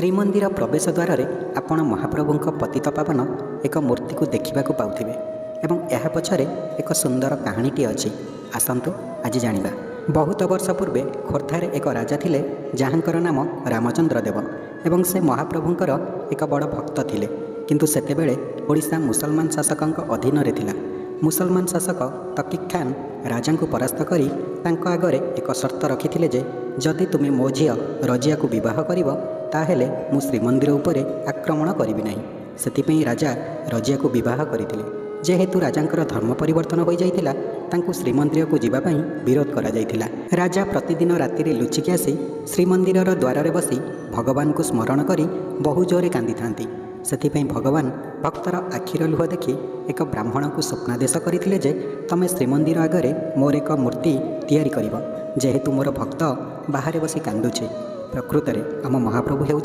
ଶ୍ରୀମନ୍ଦିର ପ୍ରବେଶ ଦ୍ୱାରରେ ଆପଣ ମହାପ୍ରଭୁଙ୍କ ପତିତପାବନ ଏକ ମୂର୍ତ୍ତିକୁ ଦେଖିବାକୁ ପାଉଥିବେ ଏବଂ ଏହା ପଛରେ ଏକ ସୁନ୍ଦର କାହାଣୀଟିଏ ଅଛି। ଆସନ୍ତୁ ଆଜି ଜାଣିବା। ବହୁତ ବର୍ଷ ପୂର୍ବେ ଖୋର୍ଦ୍ଧାରେ ଏକ ରାଜା ଥିଲେ ଯାହାଙ୍କର ନାମ ରାମଚନ୍ଦ୍ର ଦେବ ଏବଂ ସେ ମହାପ୍ରଭୁଙ୍କର ଏକ ବଡ଼ ଭକ୍ତ ଥିଲେ। କିନ୍ତୁ ସେତେବେଳେ ଓଡ଼ିଶା ମୁସଲମାନ ଶାସକଙ୍କ ଅଧୀନରେ ଥିଲା। ମୁସଲମାନ ଶାସକ ତକିକ୍ ଖାନ୍ ରାଜାଙ୍କୁ ପରାସ୍ତ କରି ତାଙ୍କ ଆଗରେ ଏକ ସର୍ତ୍ତ ରଖିଥିଲେ ଯେ ଯଦି ତୁମେ ମୋ ଝିଅ ରଜିଆକୁ ବିବାହ କରିବ ତାହେଲେ ମୁଁ ଶ୍ରୀମନ୍ଦିର ଉପରେ ଆକ୍ରମଣ କରିବି ନାହିଁ। ସେଥିପାଇଁ ରାଜା ରଜିଆକୁ ବିବାହ କରିଥିଲେ। ଯେହେତୁ ରାଜାଙ୍କର ଧର୍ମ ପରିବର୍ତ୍ତନ ହୋଇଯାଇଥିଲା ତାଙ୍କୁ ଶ୍ରୀମନ୍ଦିରକୁ ଯିବା ପାଇଁ ବିରୋଧ କରାଯାଇଥିଲା। ରାଜା ପ୍ରତିଦିନ ରାତିରେ ଲୁଚିକି ଆସି ଶ୍ରୀମନ୍ଦିରର ଦ୍ୱାରରେ ବସି ଭଗବାନଙ୍କୁ ସ୍ମରଣ କରି ବହୁ ଜୋରରେ କାନ୍ଦିଥାନ୍ତି। ସେଥିପାଇଁ ଭଗବାନ ଭକ୍ତର ଆଖିର ଲୁହ ଦେଖି ଏକ ବ୍ରାହ୍ମଣକୁ ସ୍ୱପ୍ନାଦେଶ କରିଥିଲେ ଯେ ତମେ ଶ୍ରୀମନ୍ଦିର ଆଗରେ ମୋର ଏକ ମୂର୍ତ୍ତି ତିଆରି କରିବ, ଯେହେତୁ ମୋର ଭକ୍ତ ବାହାରେ ବସି କାନ୍ଦୁଛି। ପ୍ରକୃତରେ ଆମ ମହାପ୍ରଭୁ ହେଉଛନ୍ତି